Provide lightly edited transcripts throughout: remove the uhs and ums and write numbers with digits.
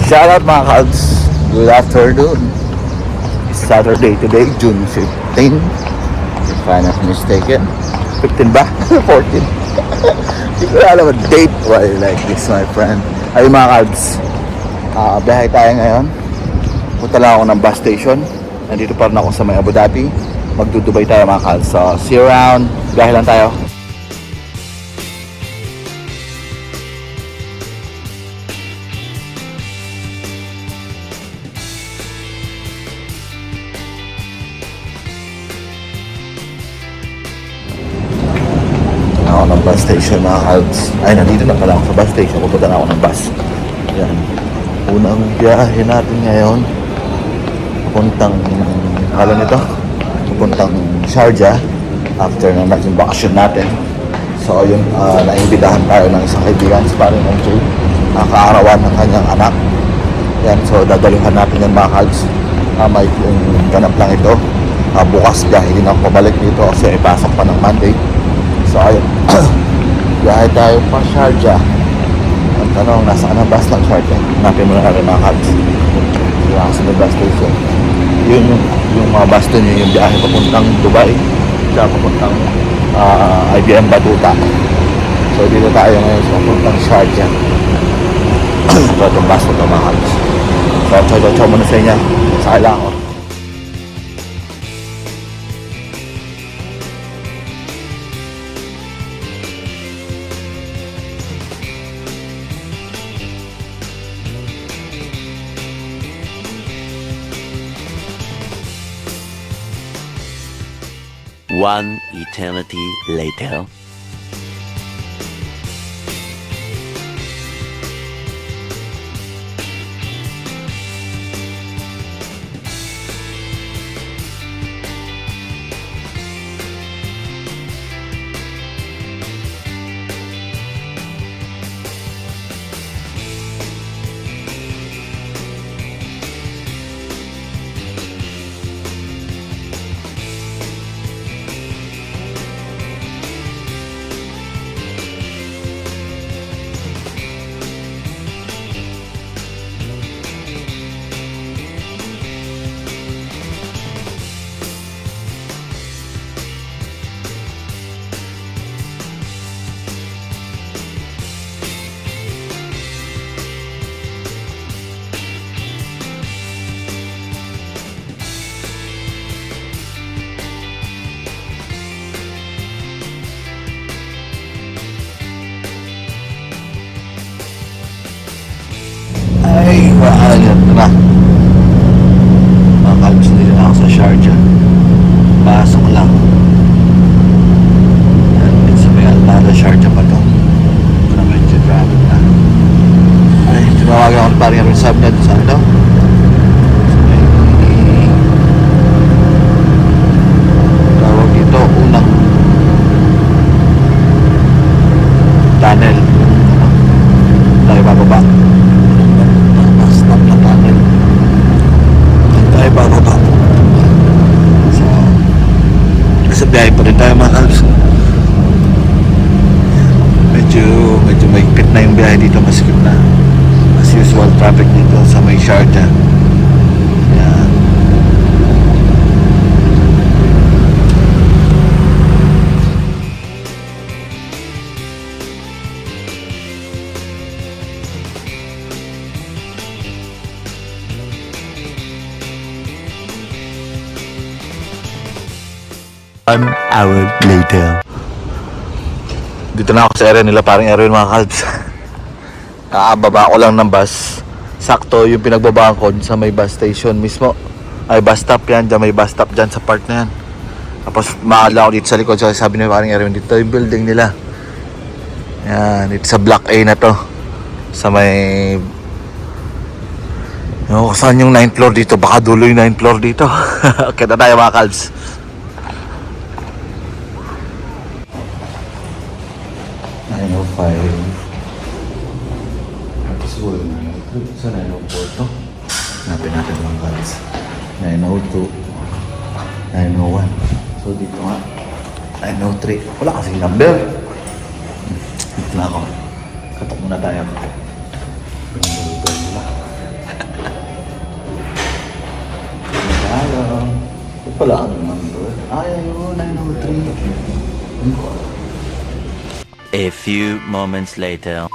Shout out mga Cubs. Good afternoon. It's Saturday today, June 15. If I'm not mistaken. 15 ba? 14. Hindi ko alam ang date. Why like this, my friend? Ay mga Cubs. Biyahe tayo ngayon. Punta lang ako ng bus station. Nandito pa rin ako sa may Abu Dhabi. Magdudubay tayo mga Cubs. So, see you around. Biyahe lang tayo. Ako ng bus station mga Cubs. Ay, nandito na pala ako sa bus station. Pupunta na ako ng bus. Yan. Unang biyahe natin ngayon. Pupuntang, alam nito? Pupuntang Sharjah. After na naging bakasyon natin. So, yun, naimbitahan tayo ng isang kaibigan sa parang MJ. Kaarawan ng kanyang anak. Yan, so dadaluhan natin yan mga Cubs. May yung ganap lang ito. Bukas biyahe din ako pabalik dito kasi ipasok pa ng Monday. So ayun, biyahe tayo pa Sharjah. Ang tanong, nasa ka ng bus ng Sharjah? Hanapin mo na rin mga Cubs. Yung sa bus station. Yun yung mga bus doon, yung biyahe papuntang Dubai. Kaya papuntang IBM Batuta. So dito tayo ngayon sa papuntang Sharjah. So itong bus ito mga Cubs. So chow muna sa inyo. Sakay lang ako. One eternity later. Ay, maalat na. Mga Cubs, dito na ako sa Sharjah. Pasok lang. Yan, sa may Almada, Sharjah pa to. Ito na medyo traffic na. Ay, tinawagan ako parang yung subnet. Saan daw? Tawag dito, unang tunnel. Tayo bababa. Stop na tunnel. Tayo bababa. So, nasa biyahe pa rin tayo mga Cubs. Medyo mahigpit na yung biyahe dito, masikip na. As usual, traffic dito sa may Sharjah. Yan. An hour later. Dito na ako sa area nila, parang area mga Cubs. Kakababa ko lang ng bus. Sakto yung pinagbabaan ko sa may bus station mismo. Ay, bus stop yan. Diyan may bus stop dyan sa part na yan. Tapos maala ako dito sa likod. So sabi nila parang area dito yung building nila. Yan, dito sa block A na to. Sa may... saan yung 9th floor dito? Baka dulo yung 9th floor dito. Kita tayo mga Cubs. Tapos sa 904 to. Hanapin natin mga Cubs. 902, 901. So dito nga 903. Wala kasing number. Dito na ako. Katok muna tayo. Pala ang number. Ay, ayun, 903. A few moments later.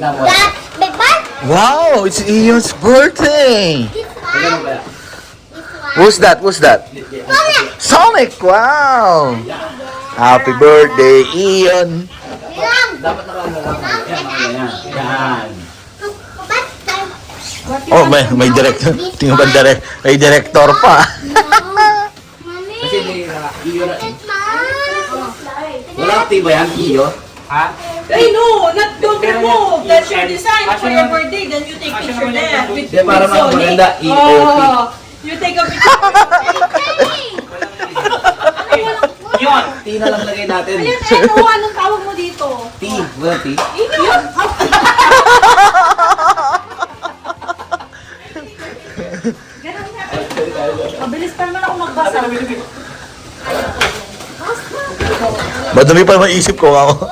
That big one? Wow, it's Ion's birthday! This one? This one? Who's that? Who's that? Sonic! Wow! Happy birthday, Ion! Bilang! Dapat yan. Oh, may director. Tingnan ba may director pa. Mami! Kasi iyo na. It's mine! Walang tiba yan, iyo. Ha? Hey, no, not don't remove. That's your design for your birthday. Then you take picture there with Di, para Sony. maganda, EOP. Oh, you take a picture. Yun! T na lang lagay natin. Ayun, ano, anong tawag mo dito? T. Wala T. Yun. Ganun nga. Mabilis pa naman ako magbasa. Madumi pa naman isip ko ako.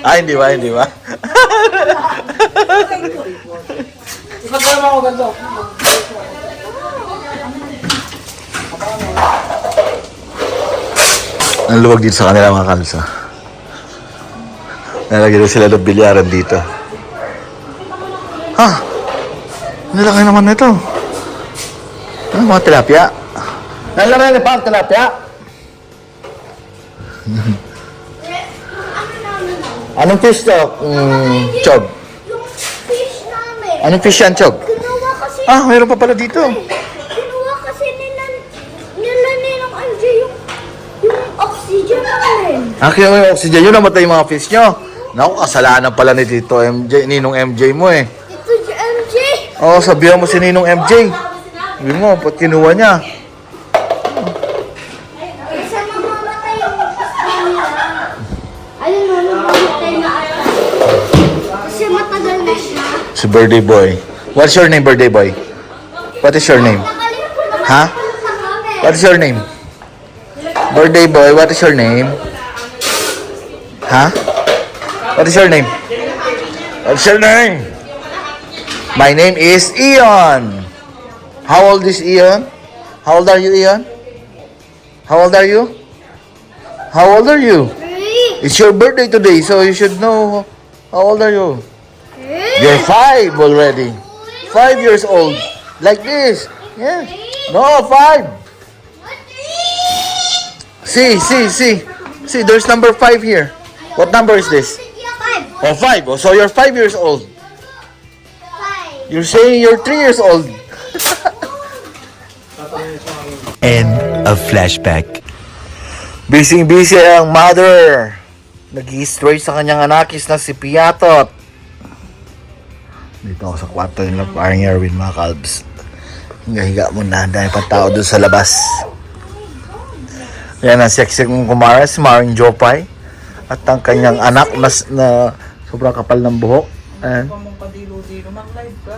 Ay, hindi ba? Hindi ba? Ipagkama ko ganito. Ang luwag dito sa kanila mga kalsa. Nalagyan na sila ng bilyaran dito. Ha? Nilaki naman nito. Ano mga tilapia? Nalaki na pa ang tilapia? Anong fish to? Chog. Yung fish namin. Anong fish yan, Chog? Kinuha kasi, Ah, mayroon pa pala dito. kinuha kasi nila nilang MJ yung oxygen namin. Akin mo yung oxygen. Yun namatay yung mga fish nyo. Naku, kasalanan pala ni Tito MJ, Ninong MJ mo eh. Ito yung MJ. Oo, sabihan mo si Ninong MJ. Sabi mo, ba't kinuha niya? Isa mamamatay yung gusto nila. Ayun mo, namamatay na ata. Kasi matagal na siya. Si Birthday Boy. What's your name, Birthday Boy? What is your name? Nakalimutan Ha? sa kami. What is your name? Birthday Boy, what is your name? Ha? What is your name? What's your name? My name is Ion. How old is Ion? How old are you, Ion? How old are you? How old are you? 3. It's your birthday today, so you should know. How old are you? You're 5 already. 5 years old. Like this. Yeah. No, 5. See. See, there's number 5 here. What number is this? 5. Oh, 5. Oh, so you're 5 years old. 5. You're saying you're 3 years old. End of flashback. Busy ang mother. Nag-i-stray sa kanyang anakis na si Piatot. Dito ako sa kwarto nila, parang Erwin, mga kalbs. Higa muna, dahil pa tao doon sa labas. Yan ang sexy kong kumara, si Maring Jopay. At ang kanyang anak na sobrang kapal ng buhok. Ayan. Padilo-dilo, mag-live ka.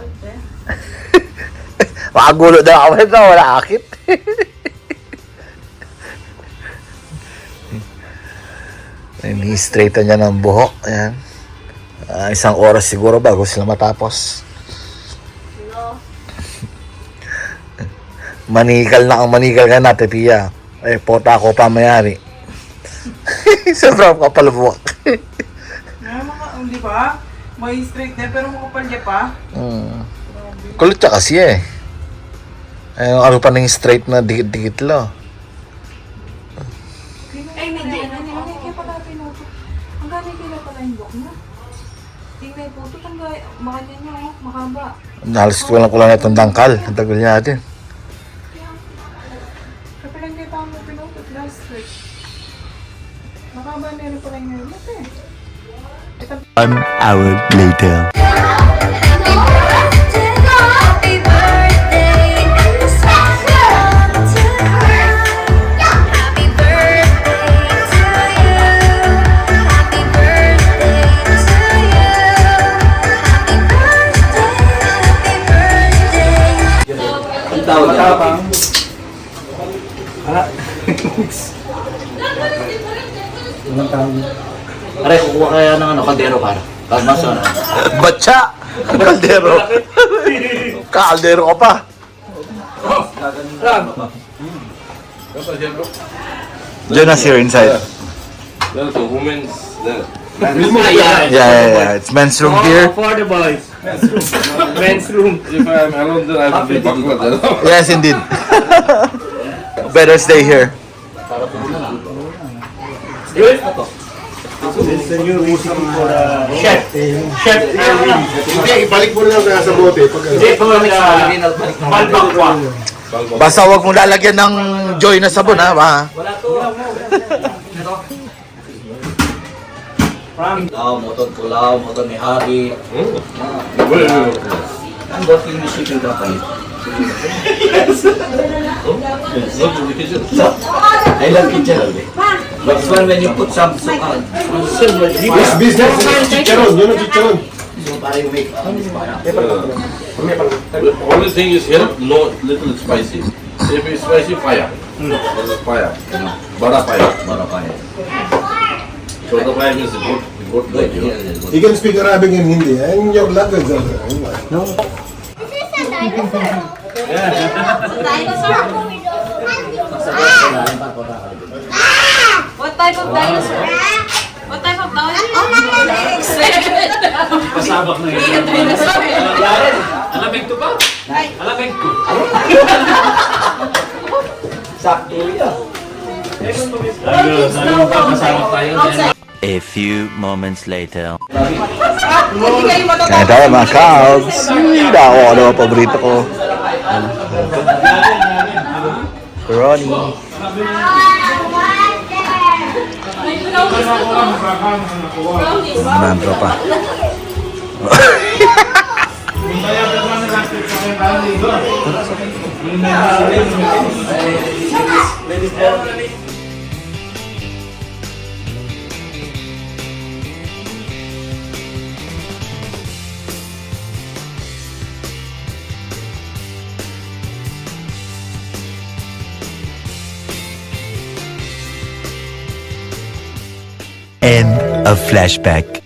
Makagulo daw ako ito, wala akit. Ni-straighten niya ng buhok. Ayan. Isang oras siguro bago sila matapos. Manikal na ang manikal ka na, Pia. Eh, pota ako pa mayari. Sobrang kapal buhok. Di ba? May straight na pero makapal niya pa. Kulot siya kasi eh. Ayun, ano pa ng straight na dikit-dikit lo. Ay, hindi. Kaya pala pinuto. Ang gano'y kila pala yung book niya. Tingnan po ito. Makanya niya, makaba. Halos ko lang itong dangkal. Ang tagal niya natin. Kaya pala hindi pa mo pinutot last week. Makaba meron pala yung helmet eh. 1 hour later. Happy birthday to Happy birthday to you. Happy birthday to you. Happy birthday. Ang tawag yan. Pare, kukuha kaya ng ano, kaldero para. Mas ano. Batsa! Kaldero. Kaldero ka pa. Jonas here inside. There's a women's there. Yeah. It's men's room here. For the boys. Men's room. If I'm alone, then I have to be backward. Yes, indeed. Better stay here. Chef. Chef Erwin. Hindi, ibalik mo na lang kaya sa bote. Pag Hindi, Balbakwa. Basta wag mo lalagyan ng Joy na sabon, ha? Wala to. Kulaw, motor ni Harry. Ang boss yung shipping company. I love kitchen. But when you put some on, Yes, business. Chicharon. Yun ang chicharon. so para you make The only thing is here, no little spicy. If it's spicy, fire. Fire. Bada fire. So the fire means good. good. You can speak Arabic and Hindi. And your language. No. This is a dinosaur. Dinosaur? What type of dinosaur? What type of dinosaur? Pasabak na yun. Alamig to ba? Alamig to. Sakto yan. A few moments later. Kaya tayo mga Cubs. Ako, ano ang paborito ko? Ronnie. Manto pa. End of flashback.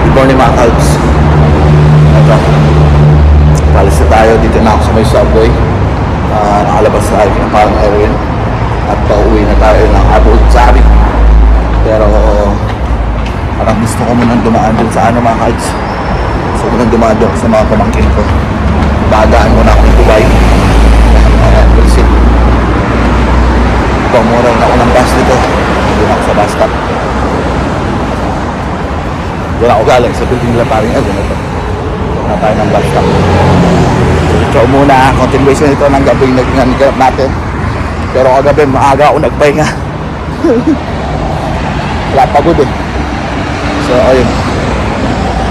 Good morning mga Cubs. Ito. Palis na tayo. Dito na ako sa may subway. Nakalabas na tayo ng parang Erwin. At pauwi na tayo ng Abot Sari. Pero parang gusto ko munang dumaan dun sa ano mga Cubs. Gusto ko munang dumaan dun sa mga pamangkin ko. Bagaan muna ako ng Dubai. We'll see. Pamura na ako ng bus dito. Doon ako sa bus stop. Doon ako galing sa building nila paring Evan ito. Na tayo ng bus stop. So muna, continuation ito ng gabi naging natin. Pero kagabi maaga ako nagpahinga. Wala pagod eh. So ayun.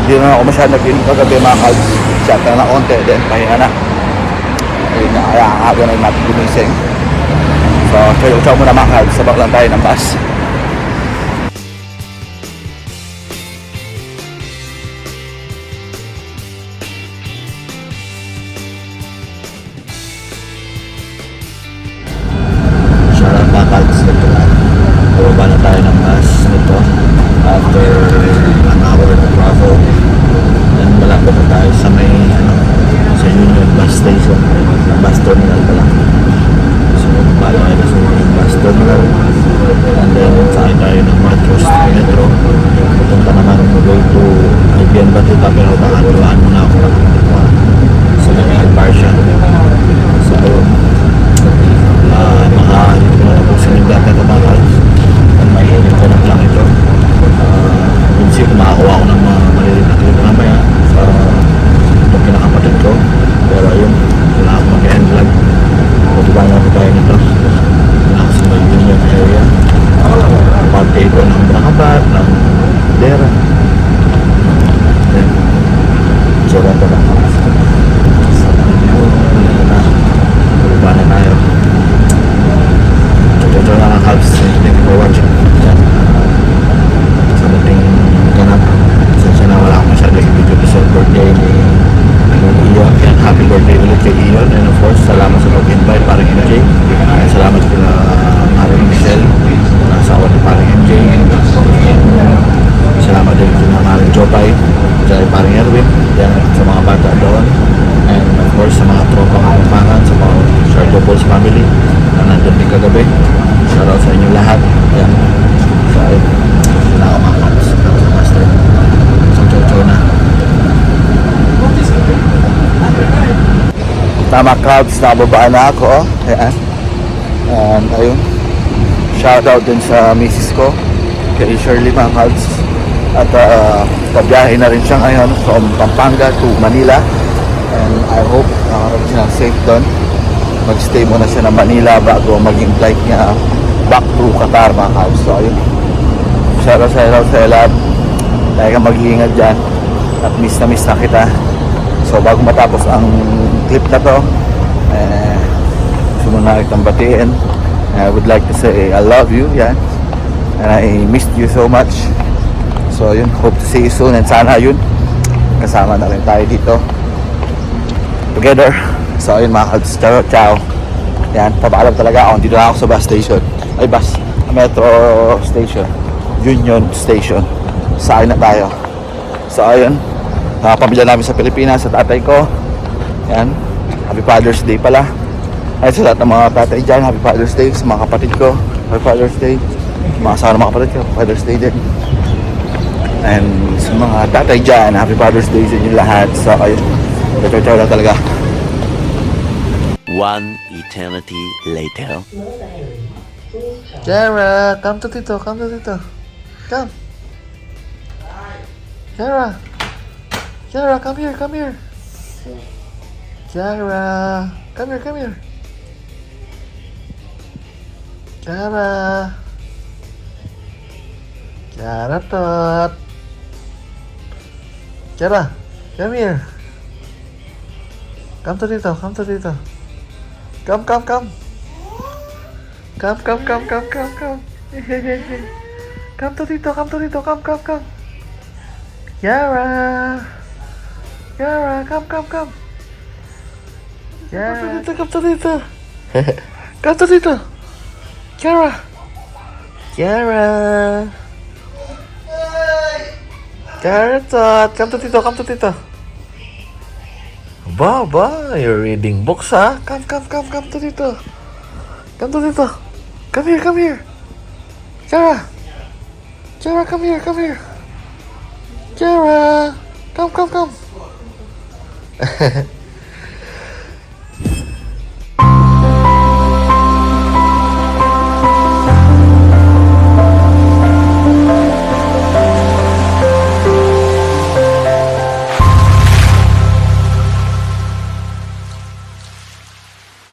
Hindi na ako masyadong nag-inom kagabi mga Cubs. Chat na konti, then pahinga na. Ayun na, kaya ang aga na natin gumising. So chow muna mga Cubs, sabak lang tayo ng bus. Baba na tayo ng bus nito after an hour na travel. Then malapit na tayo sa may sa Union Bus Station, bus terminal pala. So baba tayo sa Union Bus Terminal and then sakay tayo ng Matros Metro. Pupunta naman go to Albion Batuta, pero nakatulaan muna ako sa Legal Barsha. So makahanip ko na po sa yung data ito mga Cubs. Mahihinip ko lang ito. We'll see kung makakuha ko ng mga maliliit na clip mamaya sa itong kinakapatid ko. Pero ayun, wala akong mag-end vlog. Patutupan na po tayo nito. Wala ako sa may Union area. Parte ito ng Brakabat, ng na nandun din kagabi. Shoutout sa inyo lahat. Yan. So, ayun. Wala ako mga kalabs. Master. So, chow na. Tama Cubs, nakababaan na ako. Ayan. And ayun. Shoutout din sa misis ko. Kay Shirley mga Cubs. At pabiyahe na rin siya ngayon from Pampanga to Manila. And I hope nakarating siya safe doon. Mag-stay muna siya ng Manila bago maging flight niya back to Qatar mga Cubs. So ayun. Shoutout sa Elab. Dahil ka mag-iingat dyan. At miss na kita. So bago matapos ang clip na to, gusto mo na kitang batiin. I would like to say I love you, yan. And I missed you so much. So yun, hope to see you soon. And sana yun, kasama na rin tayo dito together. So yun mga kalbs, ciao. Yan, papaalam talaga ako. Dito na ako sa bus station. Ay bus, metro station, Union Station. Saan na tayo. So ayun, pamilya namin sa Pilipinas, sa tatay ko. Yan, Happy Father's Day pala. Ay sa lahat ng mga tatay dyan, Happy Father's Day. Sa mga kapatid ko, Happy Father's Day. Sa mga asawa ng mga kapatid ko, Happy Father's Day din. And sa mga tatay dyan, Happy Father's Day sa inyo lahat. So ayun, ciao lang talaga. One eternity later. Kiara, come to Tito, come. Kiara, come here. Kiara, come here. Kiara tot. Kiara, come here. Come to Tito. Come. Come. Come to Tito, come. Kiara, come. Kiara, come to Tito. Come to Tito. Kiara. Kiara tot, come to Tito. Ba, you're reading books, ha? Come to Tito. Come here. Kiara, come here. Kiara, come.